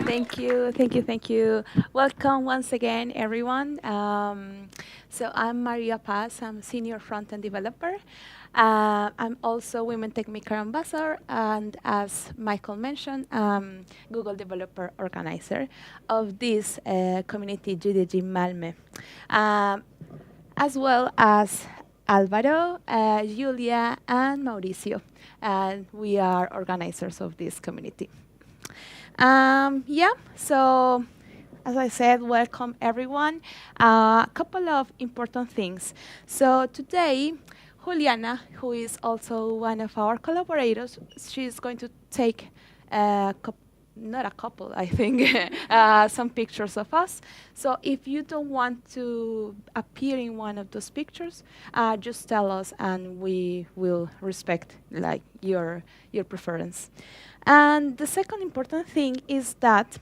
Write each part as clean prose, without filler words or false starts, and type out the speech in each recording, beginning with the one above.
Thank you, thank you, thank you. Welcome once again, everyone. So I'm Maria Paz. I'm senior front-end developer. I'm also Women Tech Maker Ambassador, and as Michael mentioned, Google Developer Organizer of this community, GDG Malme, um, as well as Alvaro, Julia, and Mauricio. And we are organizers of this community. Yeah, so as I said, welcome everyone. A couple of important things. So today, Juliana, who is also one of our collaborators, she's going to take not a couple, I think, some pictures of us. So if you don't want to appear in one of those pictures, just tell us and we will respect like your preference. And the second important thing is that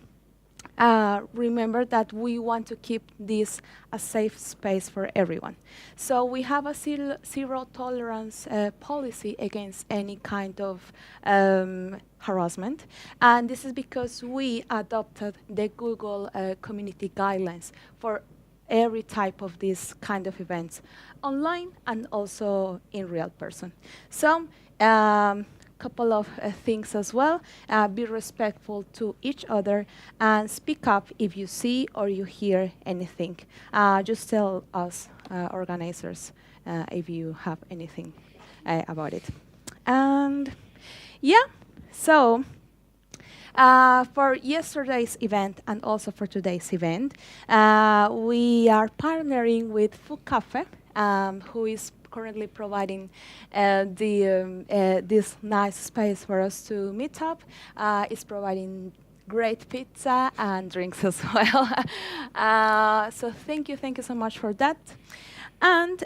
remember that we want to keep this a safe space for everyone. So we have a zero tolerance policy against any kind of harassment. And this is because we adopted the Google community guidelines for every type of this kind of events, online and also in real person. So couple of things as well. Be respectful to each other and speak up if you see or you hear anything. Just tell us, organizers, if you have anything about it. And yeah, so for yesterday's event and also for today's event, we are partnering with Food Cafe, who is currently providing this nice space for us to meet up. It's providing great pizza and drinks as well. So thank you so much for that. And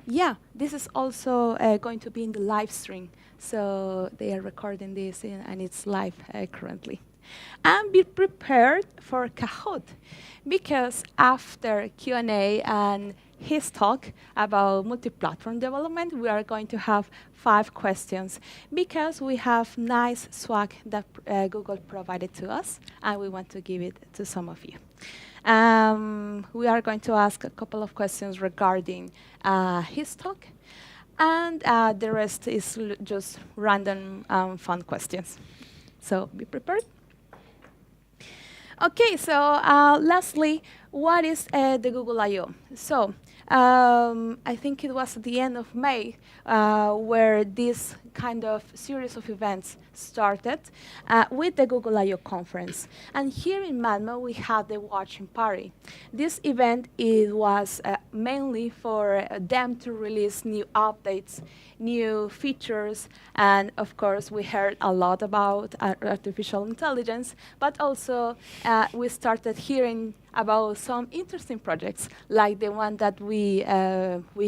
yeah, this is also going to be in the live stream. So they are recording this and it's live currently. And be prepared for Kahoot, because after Q&A and his talk about multi-platform development, we are going to have 5 questions, because we have nice swag that Google provided to us, and we want to give it to some of you. We are going to ask a couple of questions regarding his talk, and the rest is just random fun questions. So be prepared. Okay, so lastly, what is the Google I/O? So I think it was at the end of May where this kind of series of events started with the Google I/O conference. And here in Malmo, we had the watching party. This event was mainly for them to release new updates, new features, and of course, we heard a lot about artificial intelligence, but also we started hearing about some interesting projects, like the one that we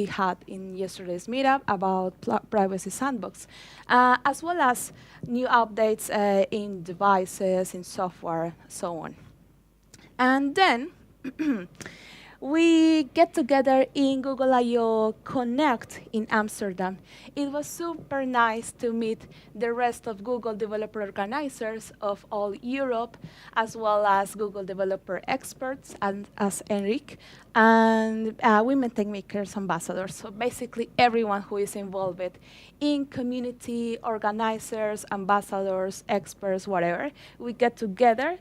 had in yesterday's meetup about Privacy Sandbox, as well as new updates in devices, in software, so on. And then we get together in Google I/O Connect in Amsterdam. It was super nice to meet the rest of Google developer organizers of all Europe, as well as Google developer experts, and as Erik, and Women Tech Makers ambassadors. So basically everyone who is involved in community, organizers, ambassadors, experts, whatever. We get together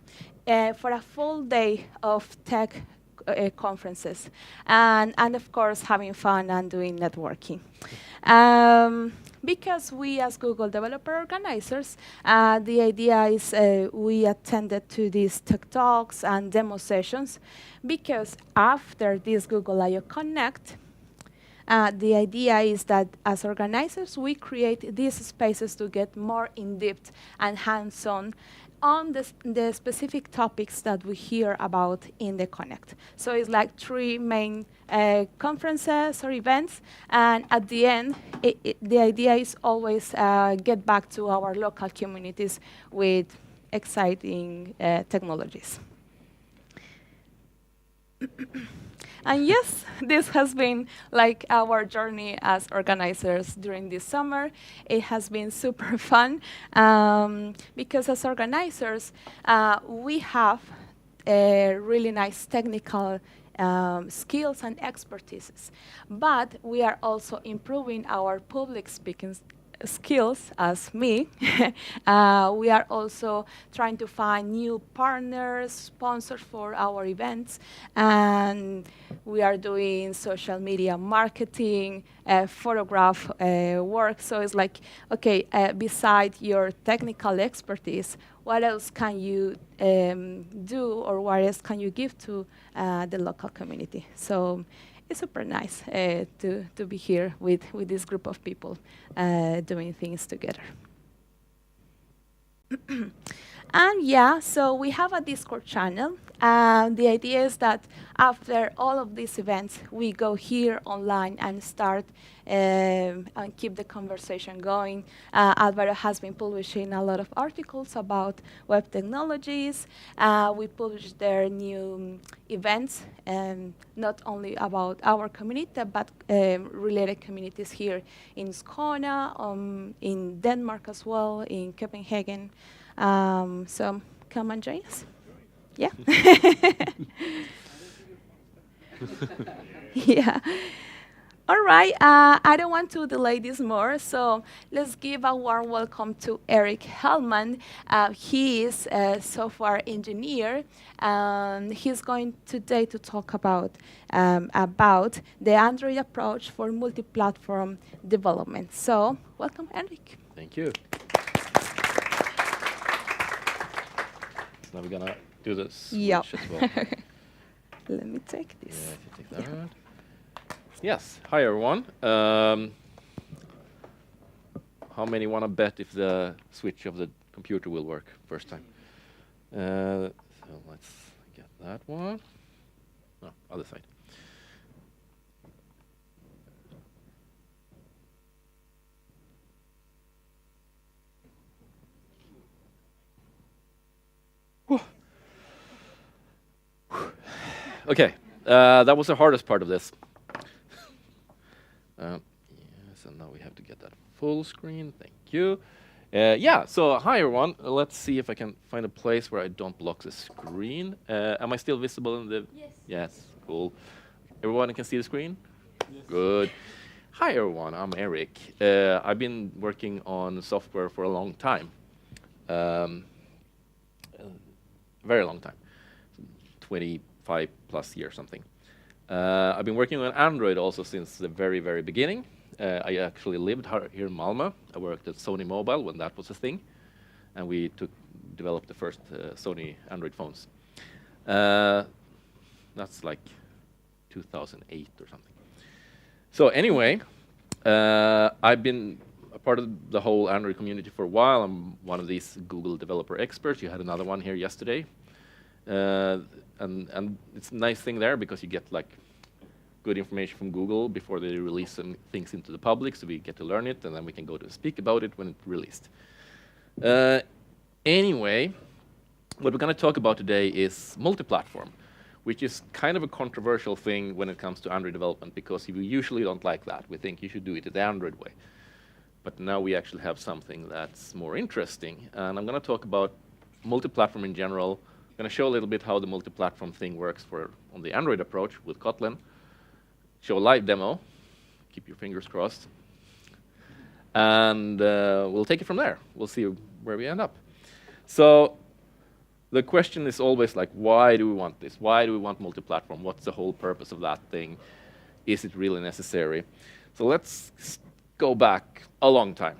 for a full day of tech conferences, and of course having fun and doing networking. Because we as Google developer organizers, the idea is we attended to these tech talks and demo sessions, because after this Google I/O Connect, the idea is that as organizers, we create these spaces to get more in-depth and hands-on on the specific topics that we hear about in the Connect. So it's like 3 main conferences or events, and at the end, the idea is always get back to our local communities with exciting technologies. And yes, this has been like our journey as organizers during this summer. It has been super fun because as organizers, we have really nice technical skills and expertises. But we are also improving our public speaking skills as me. We are also trying to find new partners, sponsors for our events, and we are doing social media marketing, photograph work. So it's like, okay, beside your technical expertise, what else can you do, or what else can you give to the local community? So it's super nice to be here with this group of people doing things together. And yeah, so we have a Discord channel. The idea is that after all of these events, we go here online and start and keep the conversation going. Alvaro has been publishing a lot of articles about web technologies. We publish their new events, not only about our community, but related communities here in Skåne, in Denmark as well, in Copenhagen. So come and join us. Yeah. Yeah. All right. I don't want to delay this more, so let's give a warm welcome to Erik Hellman. He is a software engineer. He's going today to talk about the Android approach for multi-platform development. So welcome, Erik. Thank you. Now we're gonna do this switch as well. Let me take this. Yeah, if you take that one. Yes. Hi, everyone. How many want to bet if the switch of the computer will work first time? So let's get that one. No, other side. Okay, that was the hardest part of this. Yes, and now we have to get that full screen. Thank you. Yeah, so hi everyone. Let's see if I can find a place where I don't block the screen. Am I still visible in the? Yes. Yes, cool. Everyone can see the screen? Yes. Good. Hi everyone, I'm Erik. I've been working on software for a long time. Very long time. 25 plus years something. I've been working on Android also since the very, very beginning. I actually lived here in Malmö. I worked at Sony Mobile when that was a thing. And we developed the first Sony Android phones. That's like 2008 or something. So anyway, I've been a part of the whole Android community for a while. I'm one of these Google developer experts. You had another one here yesterday. And it's a nice thing there because you get like good information from Google before they release some things into the public, so we get to learn it, and then we can go to speak about it when it's released. Anyway, what we're going to talk about today is multi-platform, which is kind of a controversial thing when it comes to Android development because we usually don't like that. We think you should do it the Android way. But now we actually have something that's more interesting, and I'm going to talk about multi-platform in general. I'm going to show a little bit how the multi-platform thing works on the Android approach with Kotlin. Show a live demo. Keep your fingers crossed. And we'll take it from there. We'll see where we end up. So the question is always like, why do we want this? Why do we want multi-platform? What's the whole purpose of that thing? Is it really necessary? So let's go back a long time.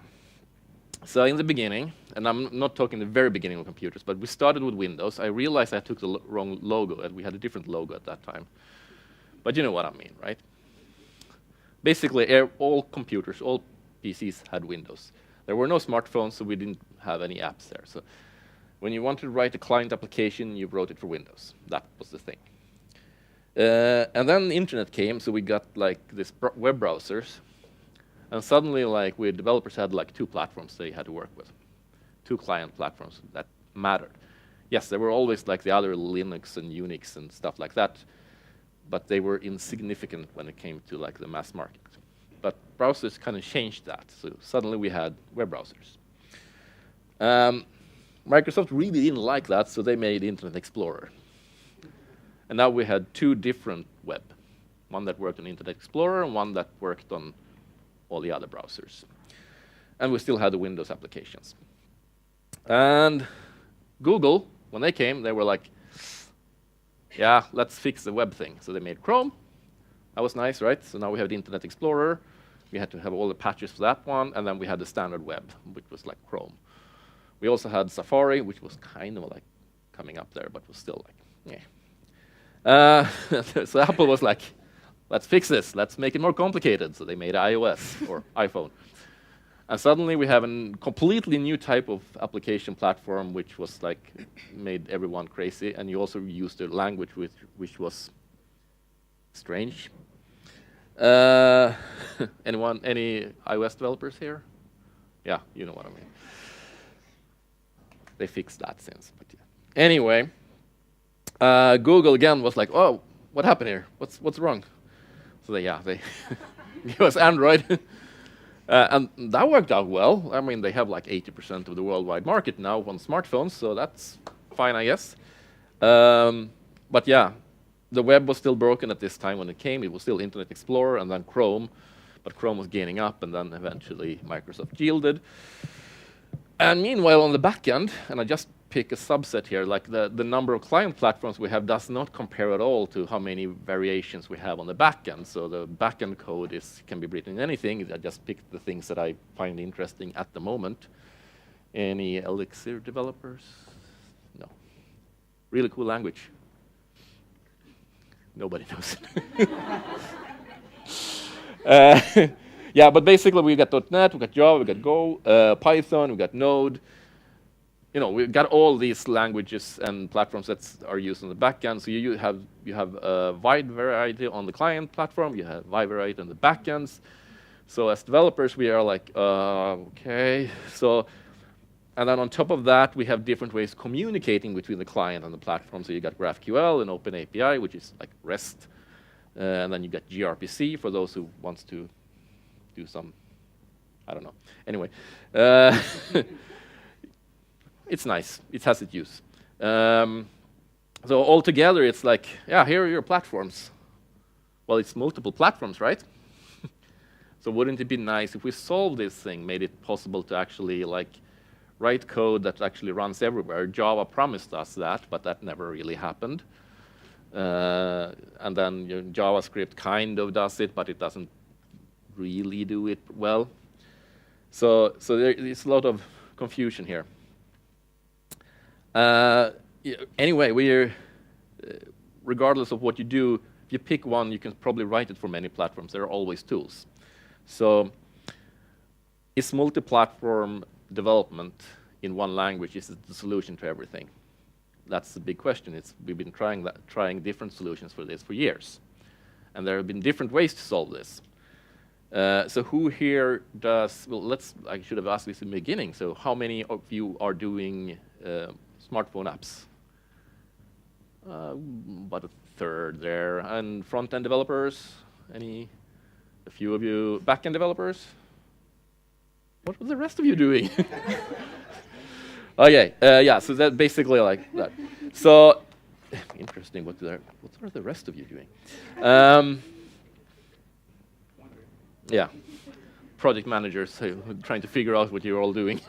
So in the beginning, and I'm not talking the very beginning of computers, but we started with Windows. I realized I took the wrong logo, and we had a different logo at that time. But you know what I mean, right? Basically, all computers, all PCs had Windows. There were no smartphones, so we didn't have any apps there. So when you wanted to write a client application, you wrote it for Windows. That was the thing. And then the internet came, so we got like this web browsers. And suddenly, like, we developers had like 2 platforms they had to work with, 2 client platforms that mattered. Yes, there were always like the other Linux and Unix and stuff like that, but they were insignificant when it came to like the mass market. But browsers kind of changed that. So suddenly we had web browsers. Microsoft really didn't like that, so they made Internet Explorer. And now we had two different web, one that worked on Internet Explorer and one that worked on all the other browsers. And we still had the Windows applications. And Google, when they came, they were like, yeah, let's fix the web thing. So they made Chrome. That was nice, right? So now we have the Internet Explorer. We had to have all the patches for that one, and then we had the standard web, which was like Chrome. We also had Safari, which was kind of like coming up there, but was still like, yeah. So Apple was like, let's fix this. Let's make it more complicated. So they made iOS or iPhone. And suddenly we have a completely new type of application platform, which was like made everyone crazy. And you also used a language which was strange. Any iOS developers here? Yeah, you know what I mean. They fixed that since, but yeah. Anyway, Google again was like, oh, what happened here? What's wrong? So they gave us Android. And that worked out well. I mean, they have like 80% of the worldwide market now on smartphones, so that's fine, I guess. But yeah, the web was still broken at this time when it came. It was still Internet Explorer and then Chrome, but Chrome was gaining up, and then eventually Microsoft yielded. And meanwhile, on the back end, and I just pick a subset here, like the number of client platforms we have does not compare at all to how many variations we have on the back end. So the back end code can be written in anything. I just picked the things that I find interesting at the moment. Any Elixir developers? No. Really cool language. Nobody knows it. Yeah, but basically we got .NET, we got Java, we got Go, Python, we got Node. You know, we've got all these languages and platforms that are used on the back end. So you have a wide variety on the client platform. You have wide variety on the back ends. So as developers, we are like, okay. So, and then on top of that, we have different ways of communicating between the client and the platform. So you got GraphQL and OpenAPI, which is like REST. And then you got gRPC for those who wants to do some, I don't know. Anyway. It's nice. It has its use. So altogether, it's like, yeah, here are your platforms. Well, it's multiple platforms, right? So wouldn't it be nice if we solved this thing, made it possible to actually like write code that actually runs everywhere? Java promised us that, but that never really happened. And then JavaScript kind of does it, but it doesn't really do it well. So there is a lot of confusion here. Anyway, regardless of what you do, if you pick one, you can probably write it for many platforms. There are always tools. So is multi-platform development in one language, is it the solution to everything? That's the big question. We've been trying different solutions for this for years. And there have been different ways to solve this. So who here does, well, I should have asked this in the beginning. So how many of you are doing smartphone apps? About a third there. And front-end developers? A few of you back-end developers? What was the rest of you doing? Okay, yeah, so that basically like that. So, interesting, what are the rest of you doing? Yeah, project managers trying to figure out what you're all doing.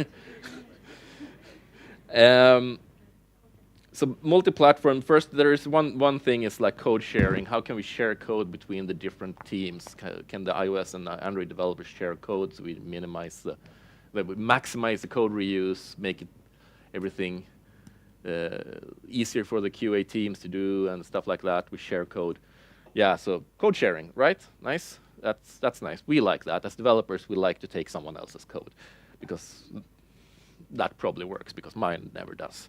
So multi-platform, first there is one thing is like code sharing. How can we share code between the different teams? Can the iOS and Android developers share code so we maximize the code reuse, make it everything easier for the QA teams to do and stuff like that. We share code. Yeah, so code sharing, right? Nice. That's nice. We like that. As developers, we like to take someone else's code because that probably works because mine never does.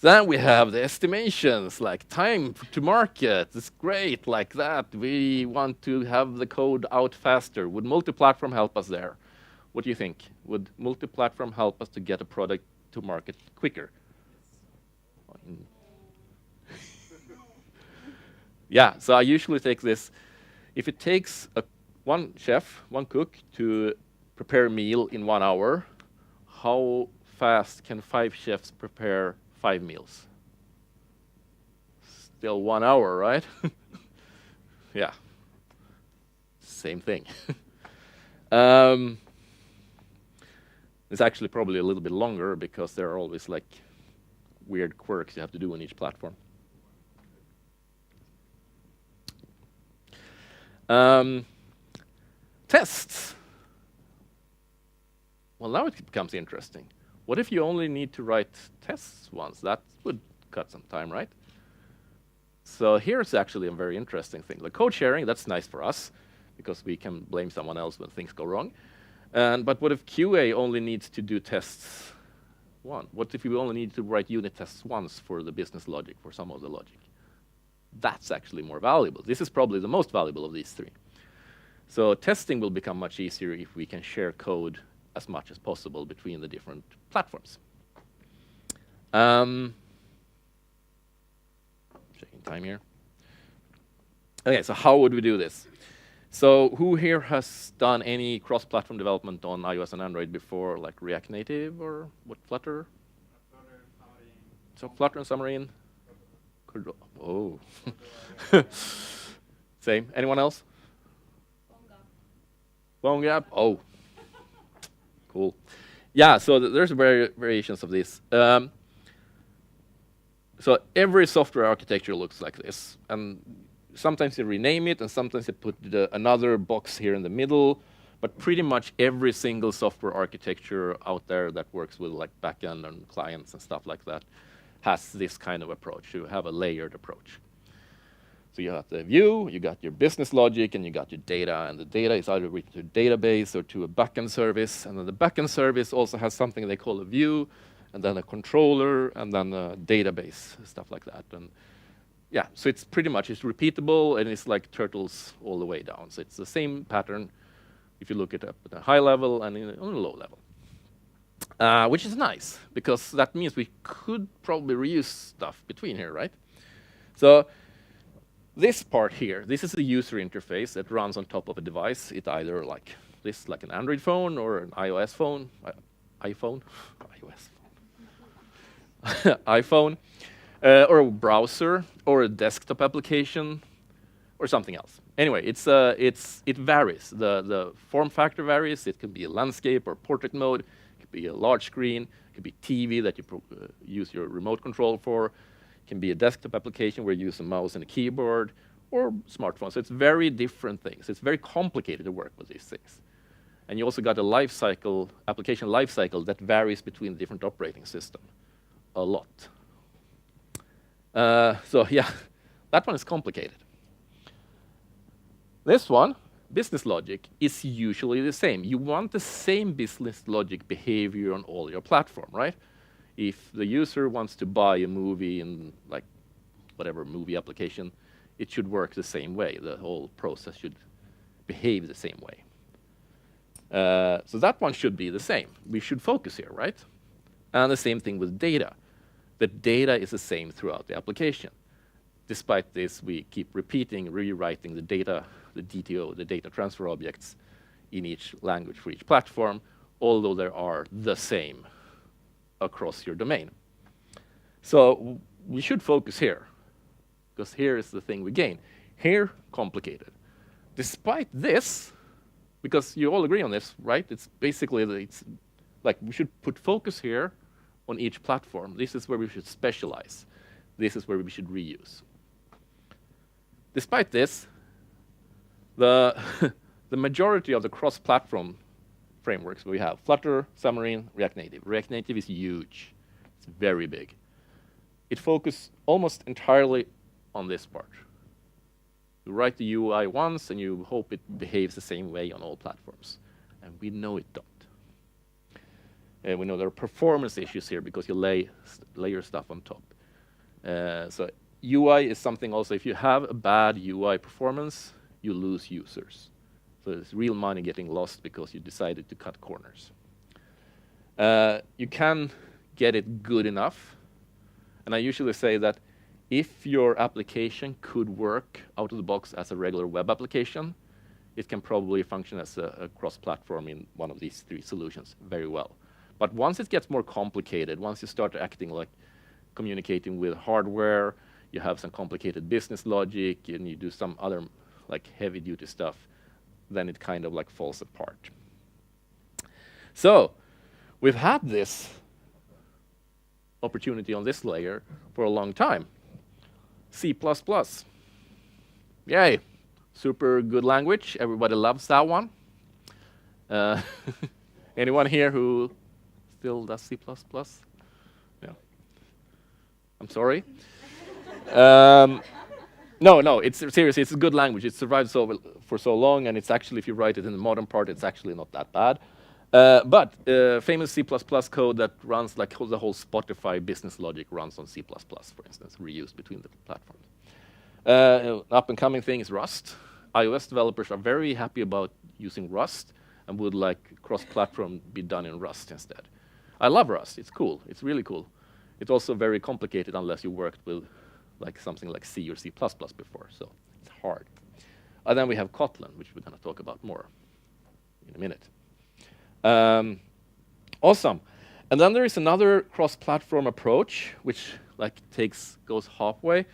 Then we have the estimations, like time to market. It's great, like that. We want to have the code out faster. Would multi-platform help us there? What do you think? Would multi-platform help us to get a product to market quicker? Yeah, so I usually take this. If it takes one chef, one cook, to prepare a meal in 1 hour, how fast can 5 chefs prepare 5 meals? Still 1 hour, right? Yeah. Same thing. It's actually probably a little bit longer because there are always like weird quirks you have to do on each platform. Tests. Well, now it becomes interesting. What if you only need to write tests once? That would cut some time, right? So here's actually a very interesting thing. The code sharing, that's nice for us because we can blame someone else when things go wrong. But what if QA only needs to do tests once? What if you only need to write unit tests once for the business logic, for some of the logic? That's actually more valuable. This is probably the most valuable of these three. So testing will become much easier if we can share code as much as possible between the different platforms. Checking time here. Okay, so how would we do this? So who here has done any cross-platform development on iOS and Android before, like React Native or what, Flutter? So Flutter and Xamarin? Oh. Same. Anyone else? PhoneGap. Oh. Cool. Yeah, so there's variations of this. So every software architecture looks like this. And sometimes you rename it, and sometimes you put another box here in the middle. But pretty much every single software architecture out there that works with like backend and clients and stuff like that has this kind of approach. You have a layered approach. So you have the view, you got your business logic, and you got your data. And the data is either written to a database or to a backend service. And then the backend service also has something they call a view, and then a controller, and then a database, stuff like that. And yeah, so it's pretty much, it's repeatable, and it's like turtles all the way down. So it's the same pattern if you look it up at a high level and on a low level. Which is nice, because that means we could probably reuse stuff between here, right? So this part here, this is the user interface that runs on top of a device. It either like this, like an Android phone or an iOS phone, iPhone, iOS phone, iPhone, or a browser, or a desktop application, or something else. Anyway, it varies. The form factor varies. It could be a landscape or portrait mode. It could be a large screen. It could be TV that you use your remote control for. It can be a desktop application where you use a mouse and a keyboard, or smartphone. So it's very different things. It's very complicated to work with these things. And you also got a life cycle, application life cycle that varies between different operating systems a lot. So yeah, that one is complicated. This one, business logic, is usually the same. You want the same business logic behavior on all your platform, right? If the user wants to buy a movie in like whatever movie application, it should work the same way. The whole process should behave the same way. So that one should be the same. We should focus here, right? And the same thing with data. The data is the same throughout the application. Despite this, we keep repeating, rewriting the data, the DTO, the data transfer objects in each language for each platform, although they are the same across your domain. So we should focus here, because here is the thing we gain. Here, complicated. Despite this, because you all agree on this, right? It's basically, it's like we should put focus here on each platform. This is where we should specialize. This is where we should reuse. Despite this, the majority of the cross-platform frameworks we have, Flutter, Xamarin, React Native. React Native is huge. It's very big. It focuses almost entirely on this part. You write the UI once, and you hope it behaves the same way on all platforms. And we know it don't. And we know there are performance issues here because you layer stuff on top. So UI is something also, if you have a bad UI performance, you lose users. So there's real money getting lost because you decided to cut corners. You can get it good enough. And I usually say that if your application could work out of the box as a regular web application, it can probably function as a cross-platform in one of these three solutions very well. But once it gets more complicated, once you start acting like communicating with hardware, you have some complicated business logic, and you do some other like heavy-duty stuff, then it kind of like falls apart. So we've had this opportunity on this layer for a long time. C++. Yay. Super good language. Everybody loves that one. Anyone here who still does C++? Yeah. I'm sorry. No, it's seriously, it's a good language. It survived for so long, and it's actually, if you write it in the modern part, it's actually not that bad. But famous C++ code that runs like the whole Spotify business logic runs on C++, for instance, reused between the platforms. Up-and-coming thing is Rust. iOS developers are very happy about using Rust and would like cross-platform be done in Rust instead. I love Rust. It's cool. It's really cool. It's also very complicated unless you worked with like something like C or C++ before, so it's hard. And then we have Kotlin, which we're going to talk about more in a minute. Awesome. And then there is another cross-platform approach, which like goes halfway,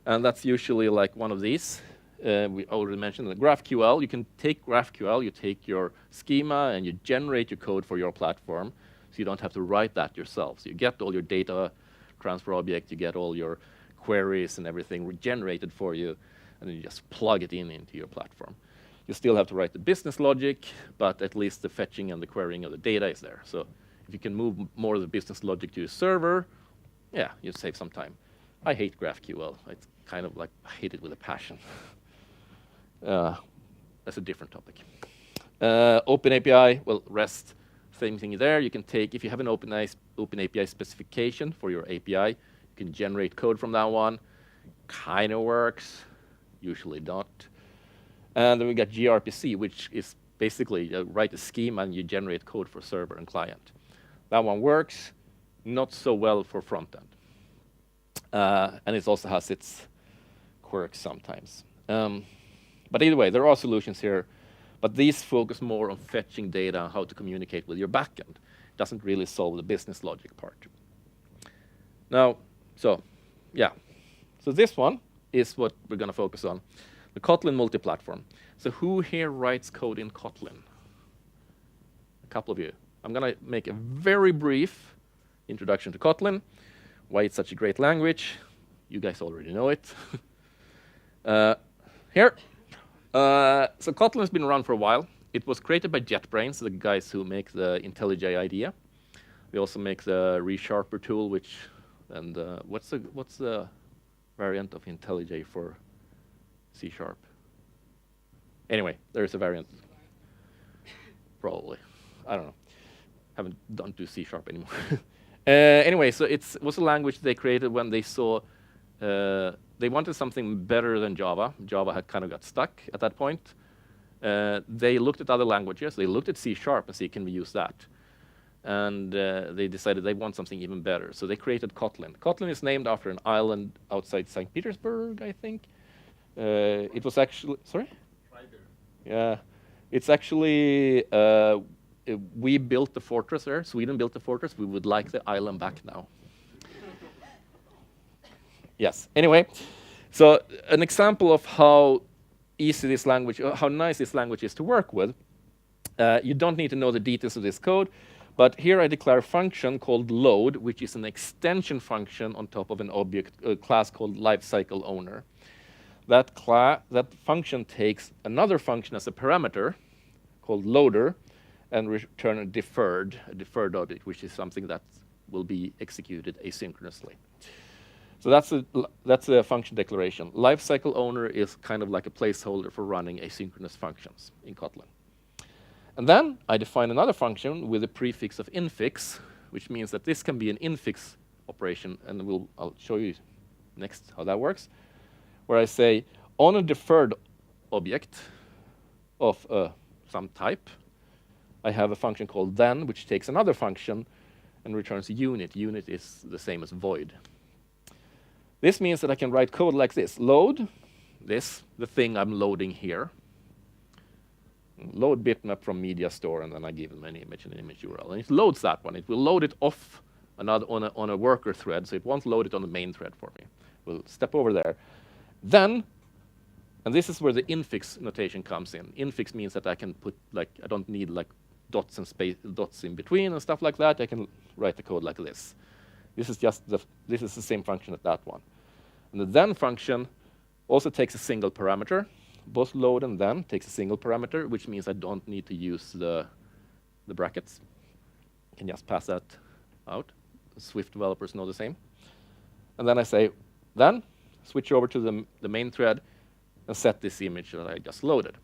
and that's usually like one of these. We already mentioned the GraphQL. You can take GraphQL, you take your schema, and you generate your code for your platform, so you don't have to write that yourself. So you get all your data transfer object, you get all your queries and everything regenerated for you, and then you just plug it into your platform. You still have to write the business logic, but at least the fetching and the querying of the data is there. So if you can move more of the business logic to your server, yeah, you save some time. I hate GraphQL. It's kind of like, I hate it with a passion. That's a different topic. OpenAPI, well, REST, same thing there. You can take, if you have an OpenAPI specification for your API, you can generate code from that one. Kind of works, usually not. And then we got gRPC, which is basically you write a schema and you generate code for server and client. That one works, not so well for front end. And it also has its quirks sometimes. But either way, there are solutions here, but these focus more on fetching data and how to communicate with your backend. It doesn't really solve the business logic part. Now, so this one is what we're going to focus on, the Kotlin Multiplatform. So who here writes code in Kotlin? A couple of you. I'm going to make a very brief introduction to Kotlin, why it's such a great language. You guys already know it. Here. So Kotlin has been around for a while. It was created by JetBrains, the guys who make the IntelliJ IDEA. They also make the ReSharper tool, which, and what's the variant of IntelliJ for C#? Anyway, there is a variant. Probably. I don't know. Don't do C# anymore. Anyway, so it was a language they created when they saw they wanted something better than Java. Java had kind of got stuck at that point. They looked at other languages. They looked at C# and see, can we use that? And they decided they want something even better. So they created Kotlin. Kotlin is named after an island outside St. Petersburg, I think. It was actually, sorry? Yeah. It's actually, we built the fortress there. Sweden built the fortress. We would like the island back now. Yes. Anyway, so an example of how easy this language, how nice this language is to work with. You don't need to know the details of this code, but here I declare a function called load, which is an extension function on top of an object class called lifecycle owner. That function takes another function as a parameter called loader and return a deferred object, which is something that will be executed asynchronously. So that's a function declaration. Lifecycle owner is kind of like a placeholder for running asynchronous functions in Kotlin. And then I define another function with a prefix of infix, which means that this can be an infix operation, and I'll show you next how that works, where I say on a deferred object of some type, I have a function called then, which takes another function and returns a unit. Unit is the same as void. This means that I can write code like this. Load this, the thing I'm loading here. Load bitmap from media store, and then I give them an image and an image URL. And it loads that one. It will load it off another on a worker thread, so it won't load it on the main thread for me. We'll step over there. Then, and this is where the infix notation comes in. Infix means that I can put, like, I don't need like dots and dots in between and stuff like that. I can write the code like this. This is just this is the same function as that one. And the then function also takes a single parameter. Both load and then takes a single parameter, which means I don't need to use the brackets. I can just pass that out. Swift developers know the same. And then I say, then switch over to the main thread and set this image that I just loaded.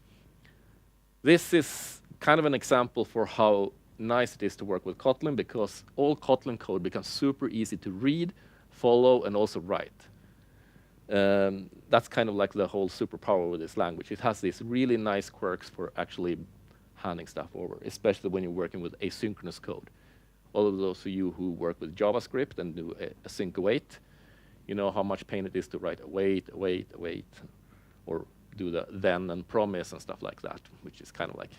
This is kind of an example for how nice it is to work with Kotlin, because all Kotlin code becomes super easy to read, follow, and also write. That's kind of like the whole superpower with this language. It has these really nice quirks for actually handing stuff over, especially when you're working with asynchronous code. All of those of you who work with JavaScript and do async await, you know how much pain it is to write await, or do the then and promise and stuff like that, which is kind of like,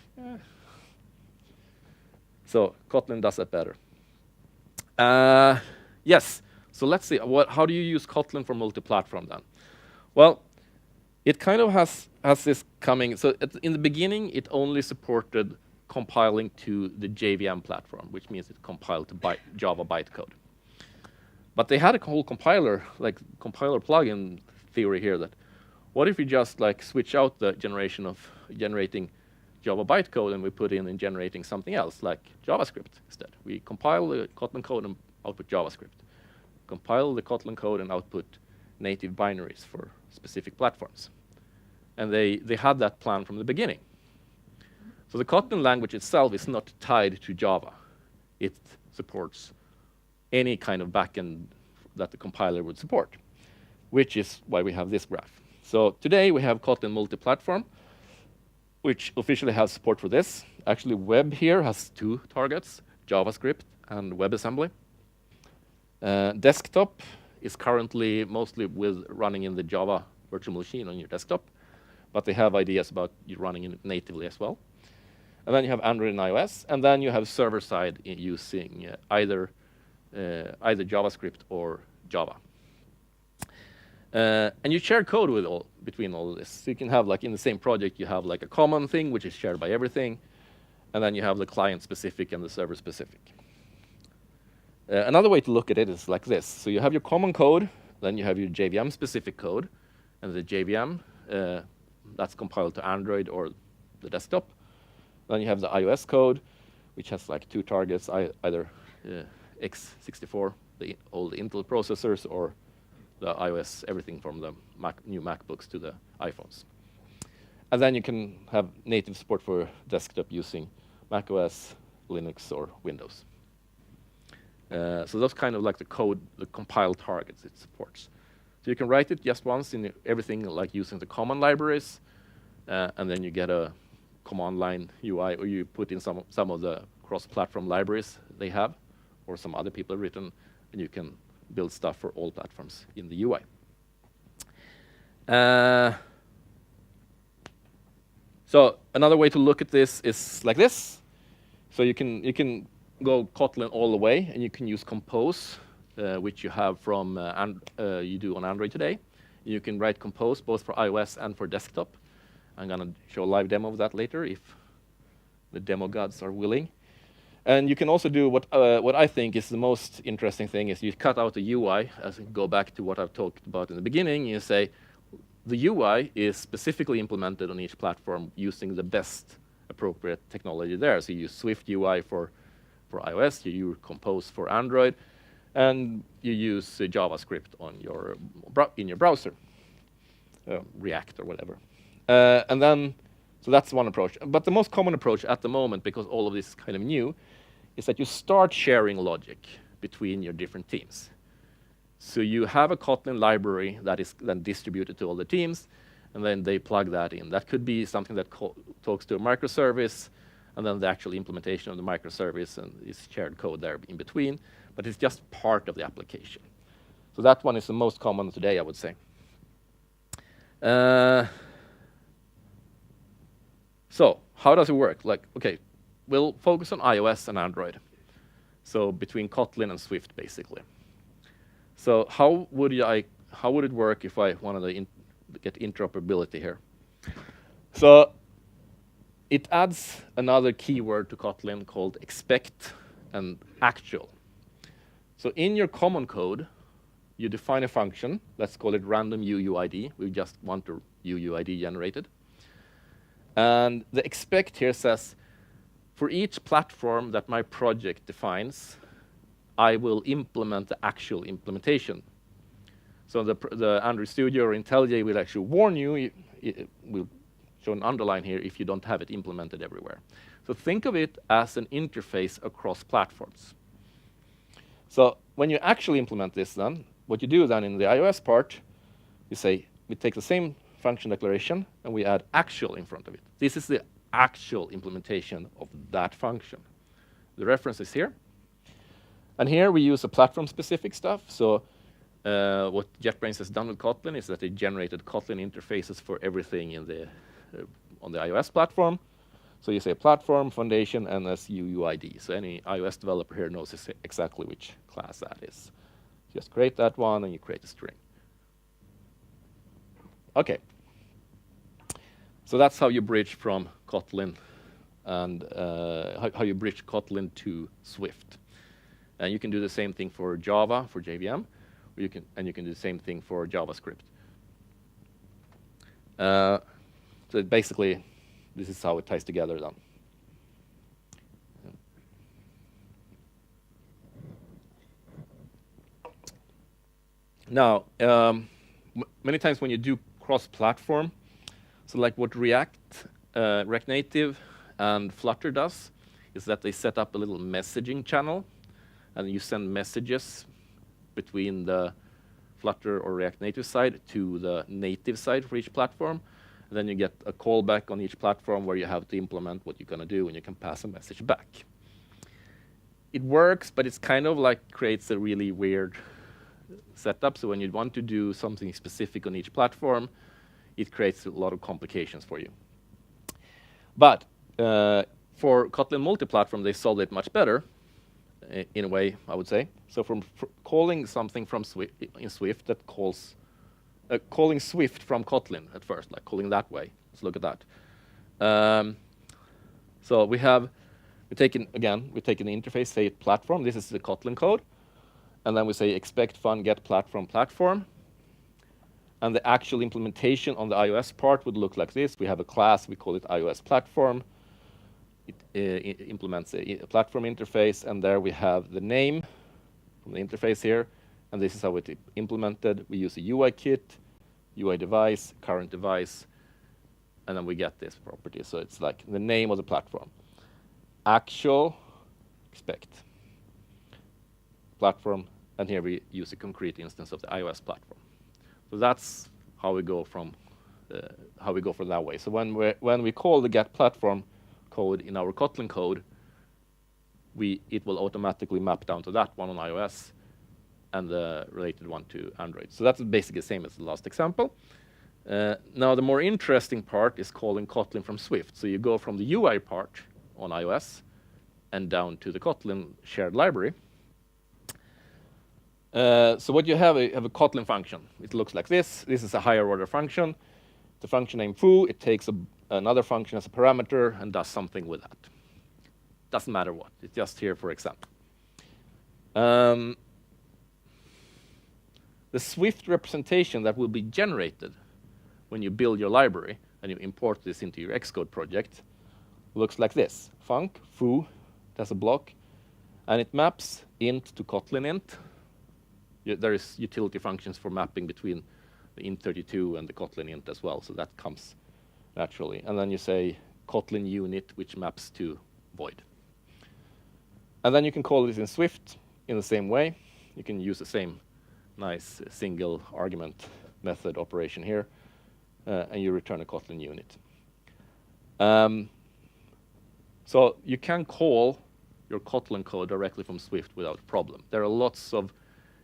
So Kotlin does that better. Yes. So let's see, how do you use Kotlin for multi-platform then? Well, it kind of has this coming. So in the beginning, it only supported compiling to the JVM platform, which means it compiled to Java bytecode. But they had a whole compiler plugin theory here that, what if we just like switch out the generation of generating Java bytecode and we put in generating something else, like JavaScript instead. We compile the Kotlin code and output JavaScript. Compile the Kotlin code and output native binaries for specific platforms. And they had that plan from the beginning. So the Kotlin language itself is not tied to Java. It supports any kind of backend that the compiler would support, which is why we have this graph. So today we have Kotlin Multiplatform, which officially has support for this. Actually, web here has two targets, JavaScript and WebAssembly. Desktop is currently mostly running in the Java virtual machine on your desktop, but they have ideas about you running it natively as well. And then you have Android and iOS, and then you have server-side using either JavaScript or Java. And you share code between all of this. So you can have, like, in the same project, you have like a common thing, which is shared by everything, and then you have the client-specific and the server-specific. Another way to look at it is like this. So you have your common code, then you have your JVM-specific code, and the JVM, that's compiled to Android or the desktop. Then you have the iOS code, which has like two targets, either x64, the old Intel processors, or the iOS, everything from the new MacBooks to the iPhones. And then you can have native support for desktop using macOS, Linux, or Windows. So those kind of like the code, the compiled targets it supports. So you can write it just once in everything, like using the common libraries, and then you get a command line UI, or you put in some of the cross-platform libraries they have, or some other people have written, and you can build stuff for all platforms in the UI. So another way to look at this is like this. So you can go Kotlin all the way, and you can use Compose, which you have from you do on Android today. You can write Compose both for iOS and for desktop. I'm gonna show a live demo of that later if the demo gods are willing. And you can also do what I think is the most interesting thing is you cut out the UI, as you go back to what I've talked about in the beginning. You say the UI is specifically implemented on each platform using the best appropriate technology there. So you use Swift UI for iOS, you use Compose for Android, and you use JavaScript on in your browser, React or whatever. And then, so that's one approach. But the most common approach at the moment, because all of this is kind of new, is that you start sharing logic between your different teams. So you have a Kotlin library that is then distributed to all the teams, and then they plug that in. That could be something that talks to a microservice, and then the actual implementation of the microservice and is shared code there in between, but it's just part of the application. So that one is the most common today, I would say. So how does it work? Like, okay, we'll focus on iOS and Android. So between Kotlin and Swift, basically. So how would it work if I wanted to get interoperability here? So it adds another keyword to Kotlin called expect and actual. So in your common code, you define a function. Let's call it random UUID. We just want a UUID generated. And the expect here says, for each platform that my project defines, I will implement the actual implementation. So the Android Studio or IntelliJ will actually warn you. It will show an underline here if you don't have it implemented everywhere. So think of it as an interface across platforms. So when you actually implement this then, what you do then in the iOS part, you say, we take the same function declaration and we add actual in front of it. This is the actual implementation of that function. The reference is here. And here we use a platform-specific stuff. So what JetBrains has done with Kotlin is that they generated Kotlin interfaces for everything in the on the iOS platform. So you say platform, foundation, and as UUID. So any iOS developer here knows exactly which class that is. Just create that one, and you create a string. OK. So that's how you bridge from Kotlin and how you bridge Kotlin to Swift. And you can do the same thing for Java, for JVM, or you can do the same thing for JavaScript. So basically, this is how it ties together then. Now, many times when you do cross-platform, so like what React Native and Flutter does is that they set up a little messaging channel, and you send messages between the Flutter or React Native side to the native side for each platform. And then you get a callback on each platform where you have to implement what you're going to do, and you can pass a message back. It works, but it's kind of like creates a really weird setup. So when you want to do something specific on each platform, it creates a lot of complications for you. But for Kotlin Multiplatform, they solved it much better, in a way, I would say. So from calling something from in Swift that calls calling Swift from Kotlin at first, like calling that way. Let's look at that. So we take an interface, say platform. This is the Kotlin code. And then we say expect fun get platform. And the actual implementation on the iOS part would look like this. We have a class, we call it iOS platform. It implements a platform interface, and there we have the name from the interface here. And this is how it implemented. We use a UI kit, UI device, current device, and then we get this property. So it's like the name of the platform. Actual, expect, platform, and here we use a concrete instance of the iOS platform. So that's how we go from that way. So when we call the get platform code in our Kotlin code, it will automatically map down to that one on iOS and the related one to Android. So that's basically the same as the last example. Now the more interesting part is calling Kotlin from Swift. So you go from the UI part on iOS and down to the Kotlin shared library. So what you have a Kotlin function. It looks like this. This is a higher order function. The function name foo. It takes another function as a parameter and does something with that. Doesn't matter what. It's just here for example. The Swift representation that will be generated when you build your library and you import this into your Xcode project looks like this. Func, foo, that's a block, and it maps int to Kotlin int. There is utility functions for mapping between the int32 and the Kotlin int as well, so that comes naturally. And then you say Kotlin unit, which maps to void. And then you can call this in Swift in the same way. You can use the same nice single argument method operation here, and you return a Kotlin unit. So you can call your Kotlin code directly from Swift without a problem. There are lots of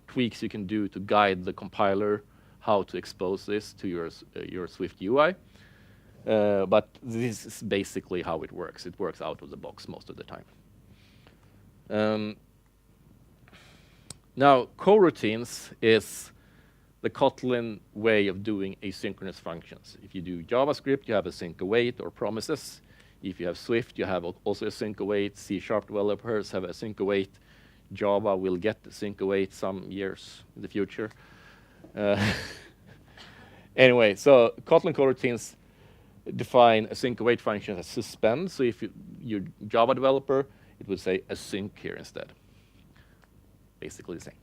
tweaks you can do to guide the compiler how to expose this to your Swift UI. But this is basically how it works. It works out of the box most of the time. Now, coroutines is the Kotlin way of doing asynchronous functions. If you do JavaScript, you have async await or promises. If you have Swift, you have also async await. C# developers have async await. Java will get async await some years in the future. Anyway, so Kotlin coroutines define async await functions as suspend. So if you're a Java developer, it would say async here instead. Basically the same.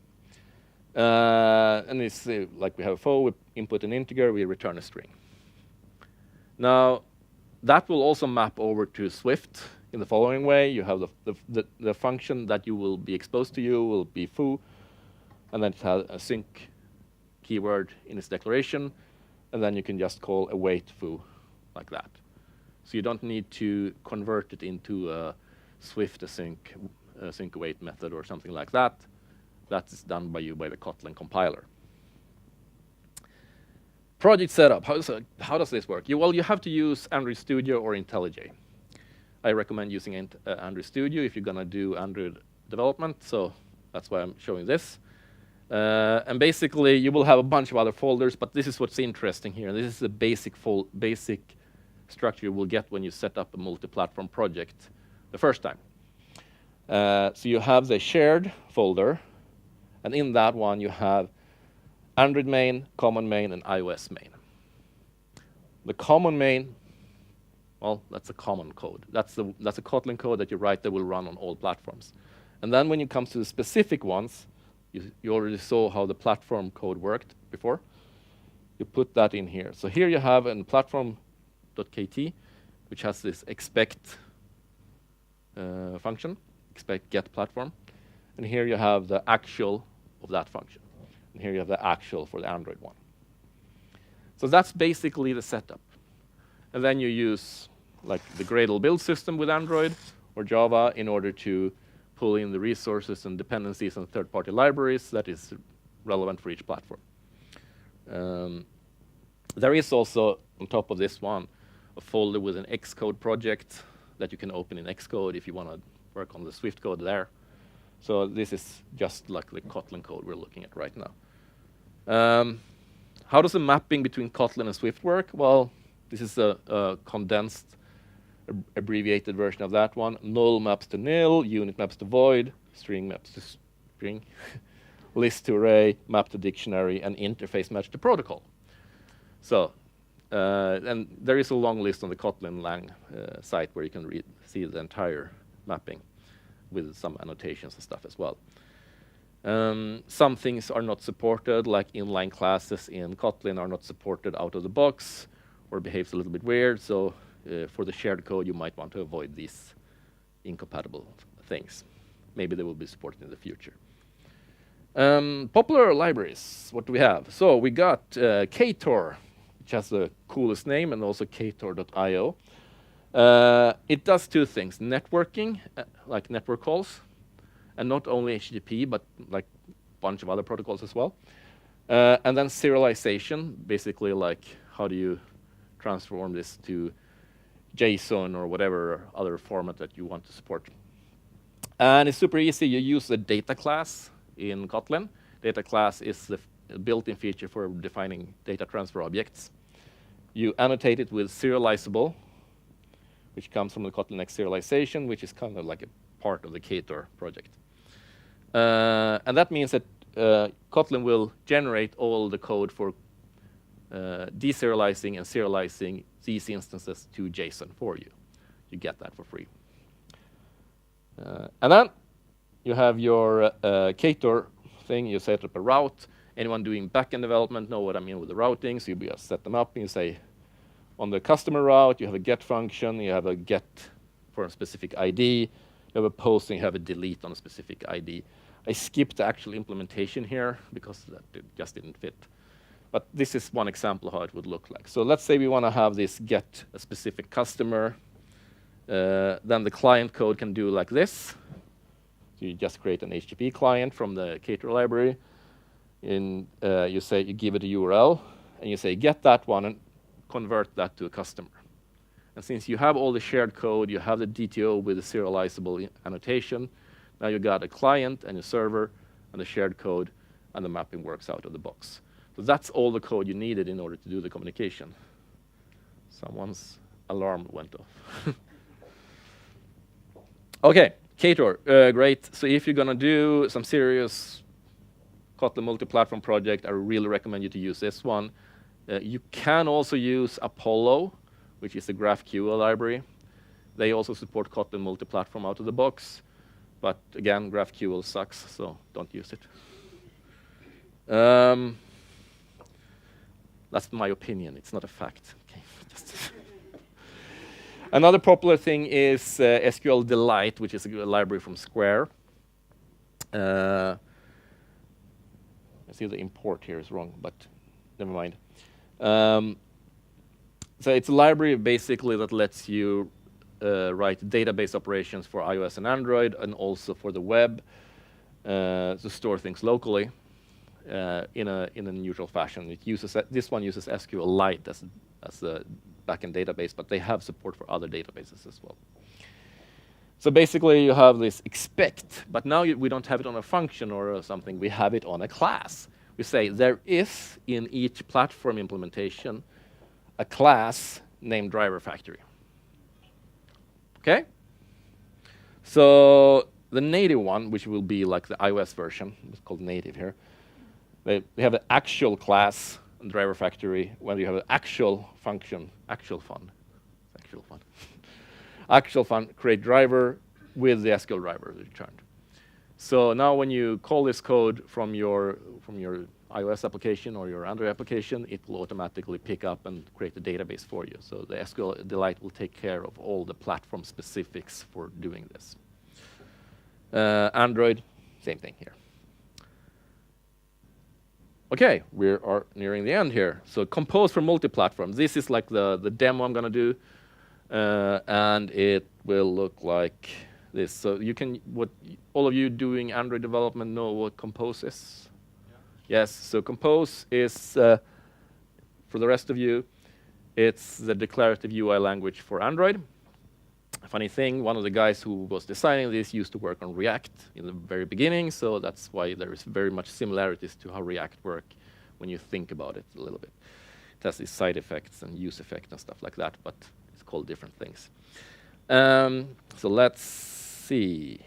And it's like we have a foo, we input an integer, we return a string. Now, that will also map over to Swift in the following way. You have the function that you will be exposed to you will be foo, and then it has a sync keyword in its declaration, and then you can just call await foo like that. So you don't need to convert it into a Swift async await method or something like that. That is done by you by the Kotlin compiler. Project setup. How does this work? Well, you have to use Android Studio or IntelliJ. I recommend using Android Studio if you're going to do Android development, so that's why I'm showing this. And basically, you will have a bunch of other folders, but this is what's interesting here. This is the basic structure you will get when you set up a multi-platform project the first time. So you have the shared folder, and in that one you have Android main, common main, and iOS main. The common main, well, that's a common code. That's a Kotlin code that you write that will run on all platforms. And then when it comes to the specific ones, you already saw how the platform code worked before. You put that in here. So here you have a platform.kt, which has this expect function, expect get platform. And here you have the actual of that function. And here you have the actual for the Android one. So that's basically the setup. And then you use like the Gradle build system with Android or Java in order to pull in the resources and dependencies and third-party libraries that is relevant for each platform. There is also, on top of this one, a folder with an Xcode project that you can open in Xcode if you want to work on the Swift code there. So this is just like the Kotlin code we're looking at right now. How does the mapping between Kotlin and Swift work? Well, this is a condensed, abbreviated version of that one. Null maps to nil, unit maps to void, string maps to string, list to array, map to dictionary, and interface match to protocol. So, and there is a long list on the Kotlin Lang site where you can see the entire mapping with some annotations and stuff as well. Some things are not supported, like inline classes in Kotlin are not supported out of the box or behaves a little bit weird. So for the shared code, you might want to avoid these incompatible things. Maybe they will be supported in the future. Popular libraries, what do we have? So we got Ktor, which has the coolest name, and also Ktor.io. It does two things, networking, like network calls, and not only HTTP, but like a bunch of other protocols as well. And then serialization, basically like how do you transform this to JSON or whatever other format that you want to support. And it's super easy. You use the data class in Kotlin. Data class is the built-in feature for defining data transfer objects. You annotate it with serializable, which comes from the Kotlin X serialization, which is kind of like a part of the Ktor project. And that means that Kotlin will generate all the code for deserializing and serializing these instances to JSON for you. You get that for free. And then you have your Ktor thing. You set up a route. Anyone doing backend development know what I mean with the routing. So you just set them up and you say, on the customer route, you have a get function. You have a get for a specific ID. You have a post and you have a delete on a specific ID. I skipped the actual implementation here because that just didn't fit. But this is one example of how it would look like. So let's say we want to have this get a specific customer. Then the client code can do like this. So you just create an HTTP client from the Ktor library. you say you give it a URL, and you say get that one and convert that to a customer. And since you have all the shared code, you have the DTO with the serializable annotation, now you got a client and a server and the shared code, and the mapping works out of the box. So that's all the code you needed in order to do the communication. Someone's alarm went off. Okay, Ktor, great. So if you're going to do some serious Kotlin multi-platform project, I really recommend you to use this one. You can also use Apollo, which is the GraphQL library. They also support Kotlin multi-platform out of the box. But again, GraphQL sucks, so don't use it. That's my opinion. It's not a fact. Okay. Another popular thing is SQL Delight, which is a library from Square. I see the import here is wrong, but never mind. So it's a library basically that lets you write database operations for iOS and Android, and also for the web to store things locally in a neutral fashion. It uses this one uses SQLite as a backend database, but they have support for other databases as well. So basically, you have this expect, but now we don't have it on a function or something. We have it on a class. We say there is in each platform implementation a class named driver factory. Okay? So the native one, which will be like the iOS version, it's called native here. They have an actual class and driver factory when you have an actual function, actual fun, create driver with the SQL driver returned. So now when you call this code from your iOS application or your Android application, it will automatically pick up and create a database for you. So the SQL Delight will take care of all the platform specifics for doing this. Android, same thing here. Okay, we are nearing the end here. So compose for multi-platform. This is like the demo I'm going to do. And it will look like this. So you can, all of you doing Android development know what compose is? Yeah. Yes, so compose is, for the rest of you, it's the declarative UI language for Android. A funny thing, one of the guys who was designing this used to work on React in the very beginning, so that's why there is very much similarities to how React work when you think about it a little bit. It has these side effects and use effect and stuff like that, but it's called different things. So let's see.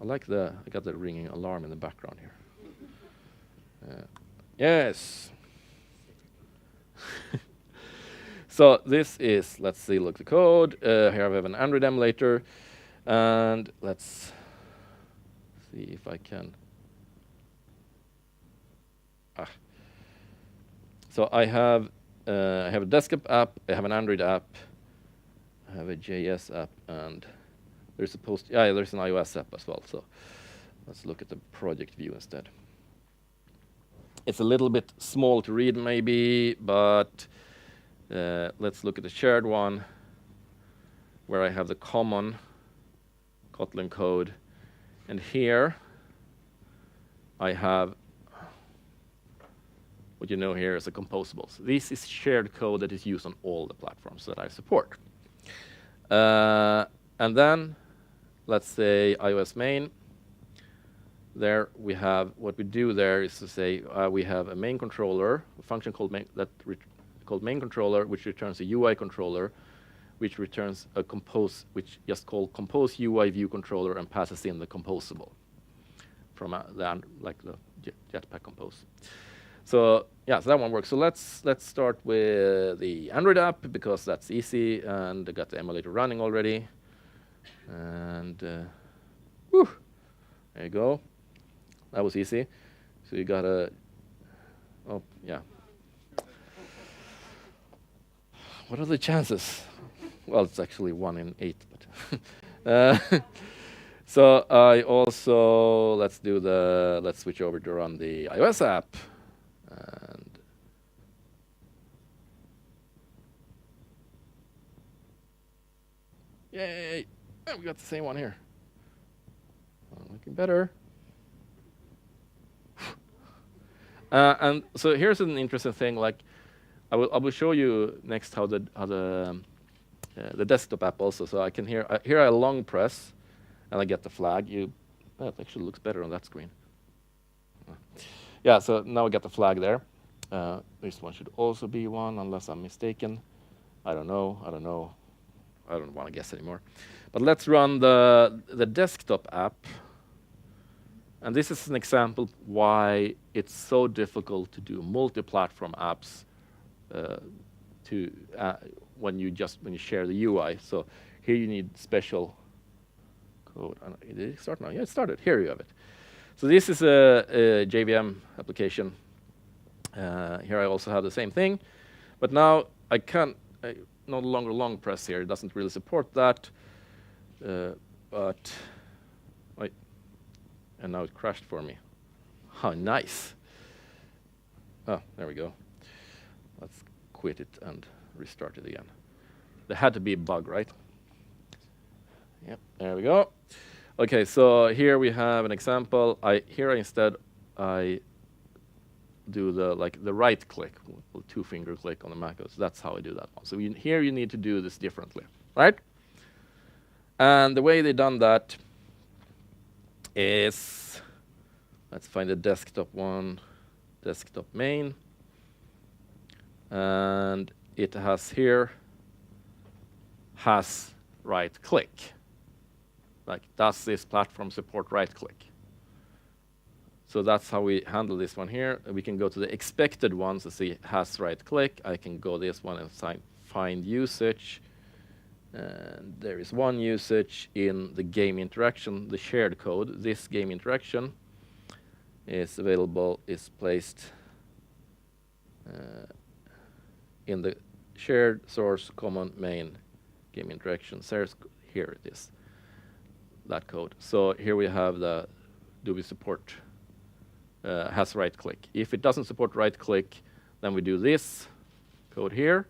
I got the ringing alarm in the background here. Yes. So this is, let's see, look the code. Here I have an Android emulator. And let's see if I can. So I have a desktop app, I have an Android app, I have a JS app, and there's there's an iOS app as well. So let's look at the project view instead. It's a little bit small to read maybe, but let's look at the shared one, where I have the common Kotlin code. And here I have what you know here is a composable. So this is shared code that is used on all the platforms that I support. And then, let's say iOS main. There we have, what we do there is to say we have a main controller, a function called main controller, which returns a UI controller, which returns a compose, which just called compose UI view controller and passes in the composable from the Jetpack compose. So yeah, so that one works. So let's start with the Android app because that's easy, and I got the emulator running already. And there you go. That was easy. So you got a, oh yeah. What are the chances? Well, it's actually 1 in 8. But so I also let's switch over to run the iOS app. And yay! Oh, we got the same one here. Looking better. And so here's an interesting thing. Like, I will show you next how the desktop app also. So I can here I long press, and I get the flag. That actually looks better on that screen. Yeah. So now I get the flag there. This one should also be one, unless I'm mistaken. I don't know. I don't want to guess anymore. But let's run the desktop app. And this is an example why it's so difficult to do multi-platform apps when you share the UI. So here you need special code. Did it start now? Yeah, it started. Here you have it. So this is a JVM application. Here I also have the same thing, but now I no longer long press here. It doesn't really support that. But wait, and now it crashed for me. How nice. Oh, there we go. Let's quit it and restart it again. There had to be a bug, right? Yep, there we go. Okay, so here we have an example. Instead I do the right click, two-finger click on the macOS. That's how I do that one. So here you need to do this differently, right? And the way they done that is, let's find the desktop one, desktop main, and it has right click. Like, does this platform support right click? So that's how we handle this one here. We can go to the expected ones to see has right click. I can go this one and find usage. And there is one usage in the game interaction, the shared code. This game interaction is placed in the shared source common main game interaction. Here it is, that code. So here we have do we support has right click. If it doesn't support right click, then we do this code here,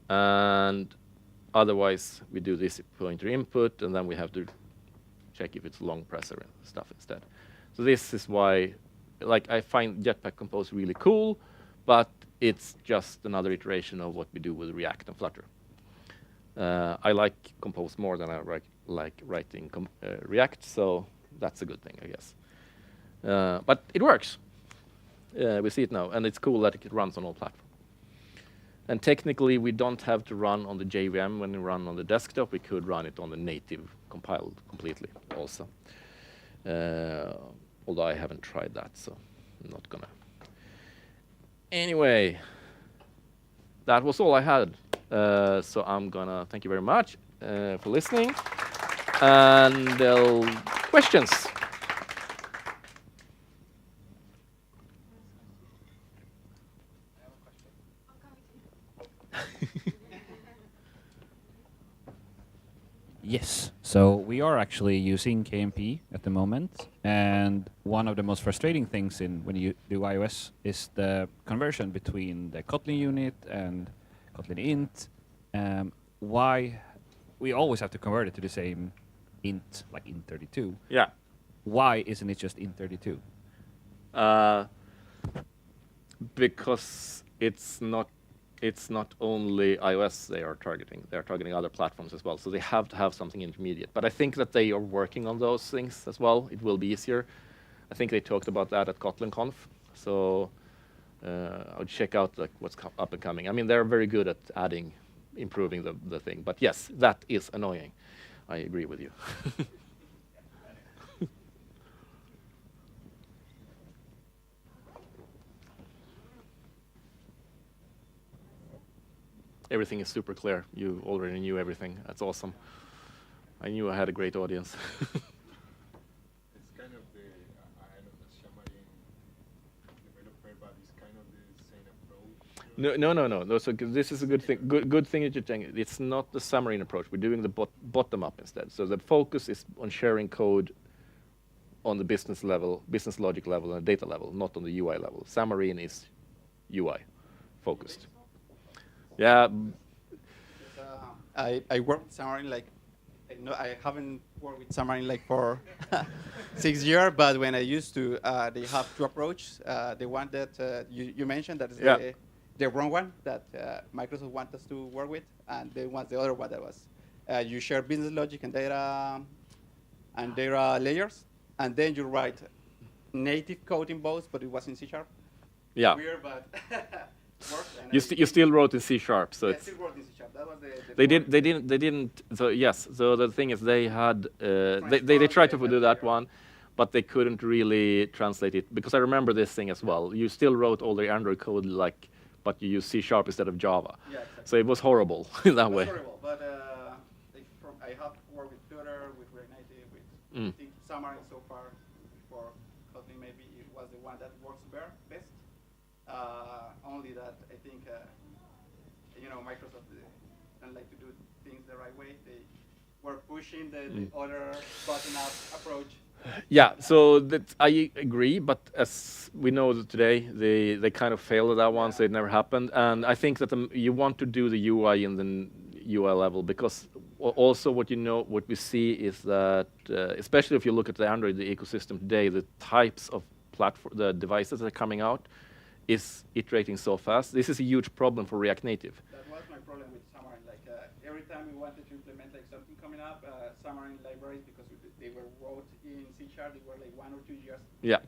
and otherwise we do this pointer input, and then we have to check if it's long presser and stuff instead. So this is why, like, I find Jetpack Compose really cool, but it's just another iteration of what we do with React and Flutter. I like Compose more than I like writing React, so that's a good thing, I guess. But it works. We see it now, and it's cool that it runs on all platforms. And technically, we don't have to run on the JVM when we run on the desktop. We could run it on the native compiled completely also. Although I haven't tried that, so I'm not gonna. Anyway, that was all I had. So I'm gonna thank you very much for listening. And questions? Yes. So we are actually using KMP at the moment, and one of the most frustrating things when you do iOS is the conversion between the Kotlin unit and Kotlin int. Why we always have to convert it to the same int, like int32? Yeah. Why isn't it just int32? Because it's not only iOS they are targeting. They are targeting other platforms as well. So they have to have something intermediate. But I think that they are working on those things as well. It will be easier. I think they talked about that at Kotlin Conf. So I would check out what's up and coming. I mean, they're very good at improving the thing. But yes, that is annoying. I agree with you. Everything is super clear. You already knew everything. That's awesome. I knew I had a great audience. It's kind of I don't know, Xamarin developer, but it's kind of the same approach. No. So this is a good thing. Good thing that you're saying. It's not the Xamarin approach. We're doing the bottom up instead. So the focus is on sharing code on the business level, business logic level, and data level, not on the UI level. Xamarin is UI focused. Yeah. I worked with Xamarin like 10 I haven't worked with Xamarin like for 6 years, but when I used to, they have two approaches. The one that you mentioned, that is the wrong one that Microsoft wants us to work with, and they want the other one that was you share business logic and data layers, and then you write native code in both, but it was in C#. Yeah. Weird, but worked. You still wrote in C#, so it's. Still wrote in C#. That was the They didn't. So yes. So the thing is, they had. They tried to do that one, but they couldn't really translate it because I remember this thing as well. You still wrote all the Android code like, but you use C# instead of Java. Yeah, exactly. So it was horrible in that way. It was horrible, but I have worked with Flutter, with React Native, with I think Xamarin so far. For Kotlin, maybe it was the one that works best. Only that I think Microsoft don't like to do things the right way. They were pushing the other bottom-up approach. Yeah, so that I agree, but as we know that today, they kind of failed at that one, so it never happened. And I think that you want to do the UI in the UI level because also what we see is that, especially if you look at the Android the ecosystem today, the types of the devices that are coming out is iterating so fast. This is a huge problem for React Native. That was my problem with Xamarin. Like every time we wanted to implement like something coming up, Xamarin libraries, because they were wrote in C#, they were like 1 or 2 years. Yeah.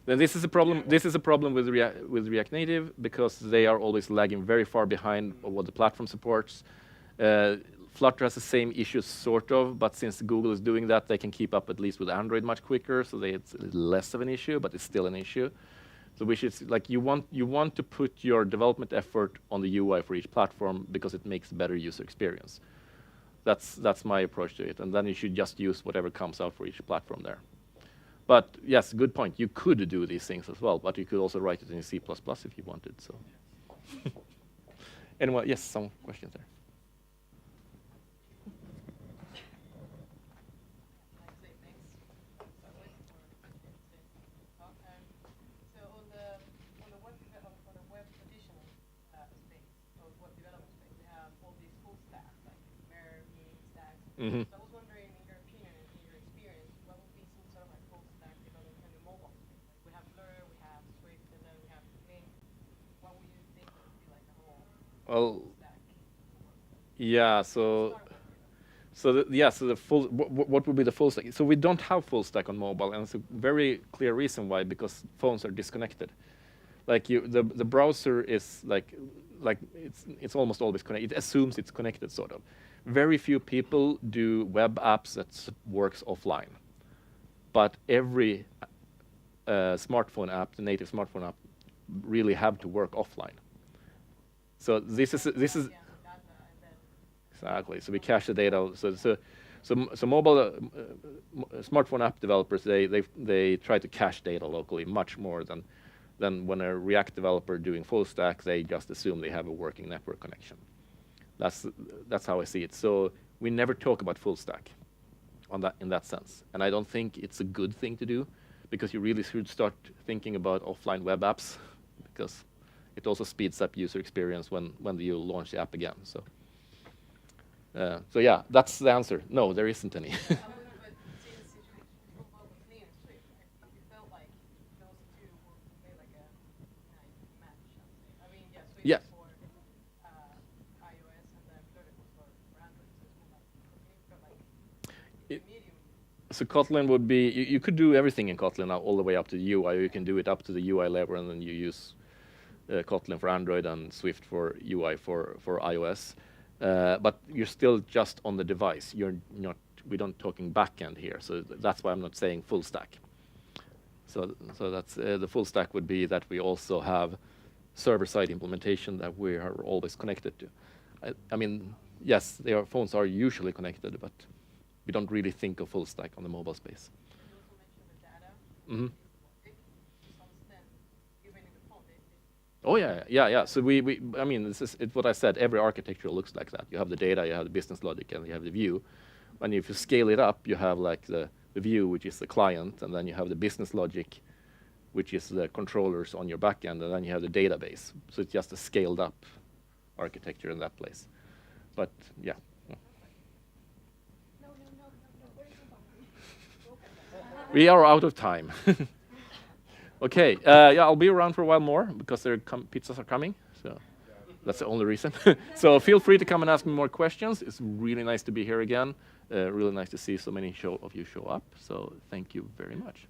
Then this is a problem. This is a problem with React Native because they are always lagging very far behind of what the platform supports. Flutter has the same issues, sort of, but since Google is doing that, they can keep up at least with Android much quicker, so it's less of an issue, but it's still an issue. So we should you want to put your development effort on the UI for each platform because it makes a better user experience. That's my approach to it, and then you should just use whatever comes out for each platform there. But yes, good point. You could do these things as well, but you could also write it in C++ if you wanted. So, anyway, yes, some questions there. Mm-hmm. So I was wondering, in your opinion, in your experience, what would be some sort of like full stack development in the mobile space? Like we have Flutter, we have Swift, and then we have Link. What would you think would be like the whole full stack? Yeah. So the full. What would be the full stack? So we don't have full stack on mobile, and it's a very clear reason why. Because phones are disconnected. Like the browser is like it's almost always connected. It assumes it's connected, sort of. Very few people do web apps that works offline, but every smartphone app, the native smartphone app, really have to work offline. So this is exactly. So we cache the data. So mobile smartphone app developers they try to cache data locally much more than when a React developer doing full stack, they just assume they have a working network connection. That's how I see it. So we never talk about full stack in that sense. And I don't think it's a good thing to do because you really should start thinking about offline web apps because it also speeds up user experience when you launch the app again. So yeah, that's the answer. No, there isn't any. Yeah. So Kotlin would be, you could do everything in Kotlin now, all the way up to the UI. You can do it up to the UI level, and then you use Kotlin for Android and Swift for UI for iOS. But you're still just on the device. We don't talking backend here. So that's why I'm not saying full stack. So that's the full stack would be that we also have server-side implementation that we are always connected to. I mean, yes, phones are usually connected, but we don't really think of full stack on the mobile space. You also mentioned the data. Mm-hmm. To some extent, even in the phone, Oh yeah. So I mean, this is what I said. Every architecture looks like that. You have the data, you have the business logic, and you have the view. And if you scale it up, you have like the view, which is the client, and then you have the business logic, which is the controllers on your backend, and then you have the database. So it's just a scaled up architecture in that place. But yeah. We are out of time. Okay, yeah, I'll be around for a while more because pizzas are coming. So that's the only reason. So feel free to come and ask me more questions. It's really nice to be here again. Really nice to see so many of you show up. So thank you very much.